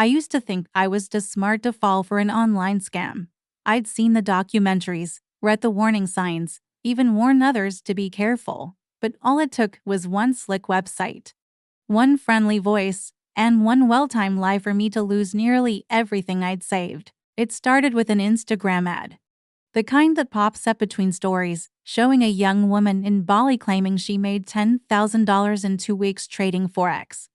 I used to think I was too smart to fall for an online scam. I'd seen the documentaries, read the warning signs, even warned others to be careful. But all it took was one slick website, one friendly voice, and one well-timed lie for me to lose nearly everything I'd saved. It started with an Instagram ad, the kind that pops up between stories, showing a young woman in Bali claiming she made $10,000 in 2 weeks trading Forex.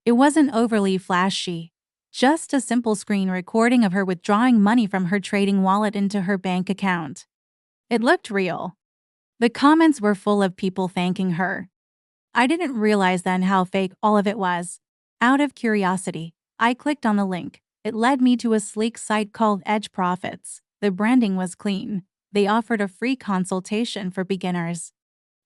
It wasn't overly flashy, just a simple screen recording of her withdrawing money from her trading wallet into her bank account. It looked real. The comments were full of people thanking her. I didn't realize then how fake all of it was. Out of curiosity, I clicked on the link. It led me to a sleek site called Edge Profits. The branding was clean. They offered a free consultation for beginners.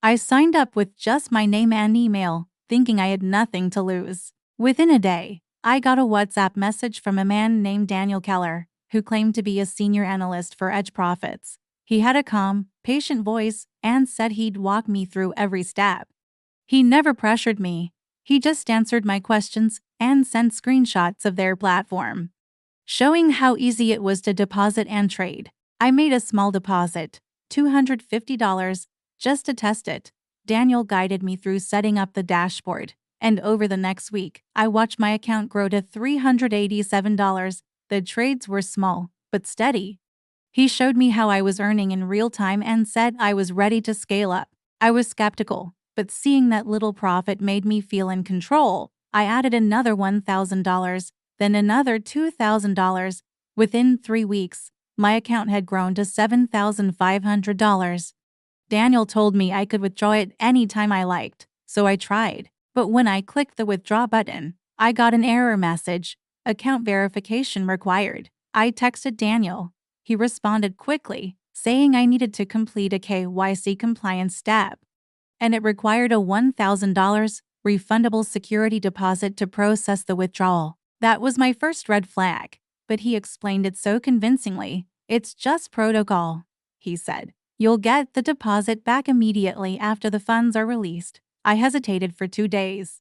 I signed up with just my name and email, thinking I had nothing to lose. Within a day, I got a WhatsApp message from a man named Daniel Keller, who claimed to be a senior analyst for Edge Profits. He had a calm, patient voice and said he'd walk me through every step. He never pressured me. He just answered my questions and sent screenshots of their platform, showing how easy it was to deposit and trade. I made a small deposit, $250, just to test it. Daniel guided me through setting up the dashboard, and over the next week, I watched my account grow to $387. The trades were small, but steady. He showed me how I was earning in real time and said I was ready to scale up. I was skeptical, but seeing that little profit made me feel in control. I added another $1,000, then another $2,000. Within 3 weeks, my account had grown to $7,500. Daniel told me I could withdraw it any time I liked, so I tried. But when I clicked the withdraw button, I got an error message, account verification required. I texted Daniel. He responded quickly, saying I needed to complete a KYC compliance step, and it required a $1,000 refundable security deposit to process the withdrawal. That was my first red flag, but he explained it so convincingly. It's just protocol, he said. You'll get the deposit back immediately after the funds are released. I hesitated for 2 days,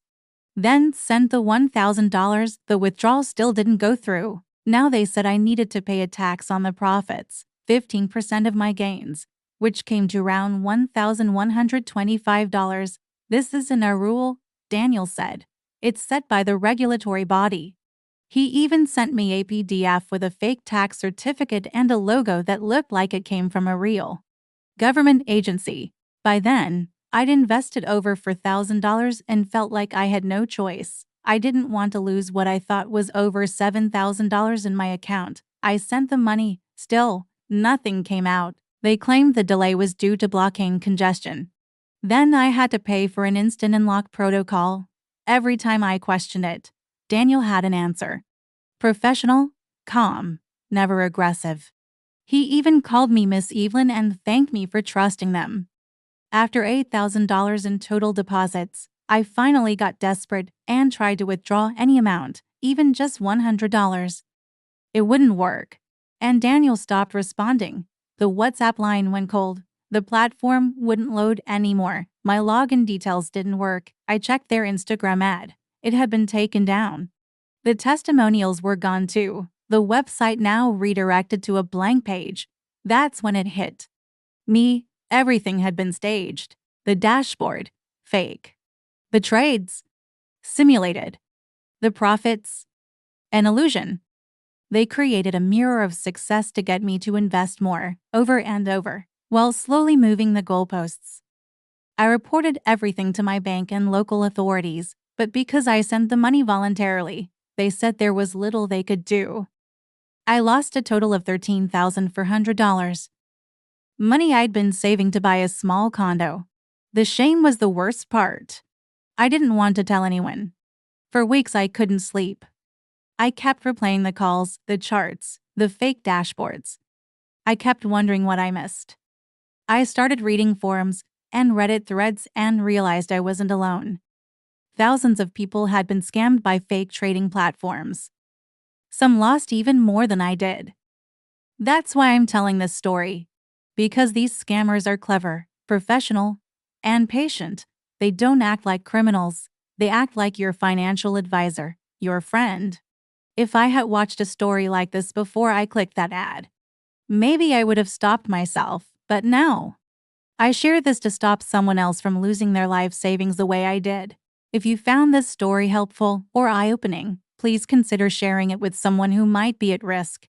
then sent the $1,000. The withdrawal still didn't go through. Now they said I needed to pay a tax on the profits, 15% of my gains, which came to around $1,125. This isn't a rule, Daniel said. It's set by the regulatory body. He even sent me a PDF with a fake tax certificate and a logo that looked like it came from a real government agency. By then, I'd invested over $4,000 and felt like I had no choice. I didn't want to lose what I thought was over $7,000 in my account. I sent the money. Still, nothing came out. They claimed the delay was due to blockchain congestion. Then I had to pay for an instant unlock protocol. Every time I questioned it, Daniel had an answer. Professional, calm, never aggressive. He even called me Miss Evelyn and thanked me for trusting them. After $8,000 in total deposits, I finally got desperate and tried to withdraw any amount, even just $100. It wouldn't work, and Daniel stopped responding. The WhatsApp line went cold. The platform wouldn't load anymore. My login details didn't work. I checked their Instagram ad. It had been taken down. The testimonials were gone too. The website now redirected to a blank page. That's when it hit me. Everything had been staged. The dashboard, fake. The trades, simulated. The profits, an illusion. They created a mirror of success to get me to invest more, over and over, while slowly moving the goalposts. I reported everything to my bank and local authorities, but because I sent the money voluntarily, they said there was little they could do. I lost a total of $13,400. Money I'd been saving to buy a small condo. The shame was the worst part. I didn't want to tell anyone. For weeks I couldn't sleep. I kept replaying the calls, the charts, the fake dashboards. I kept wondering what I missed. I started reading forums and Reddit threads and realized I wasn't alone. Thousands of people had been scammed by fake trading platforms. Some lost even more than I did. That's why I'm telling this story. Because these scammers are clever, professional, and patient. They don't act like criminals. They act like your financial advisor, your friend. If I had watched a story like this before I clicked that ad, maybe I would have stopped myself, but no. I share this to stop someone else from losing their life savings the way I did. If you found this story helpful or eye-opening, please consider sharing it with someone who might be at risk.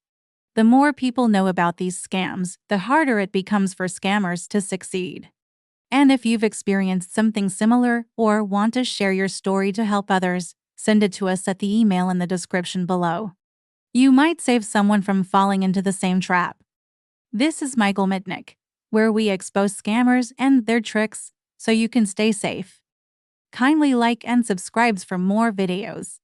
The more people know about these scams, the harder it becomes for scammers to succeed. And if you've experienced something similar or want to share your story to help others, send it to us at the email in the description below. You might save someone from falling into the same trap. This is Michael Mitnick, where we expose scammers and their tricks so you can stay safe. Kindly like and subscribe for more videos.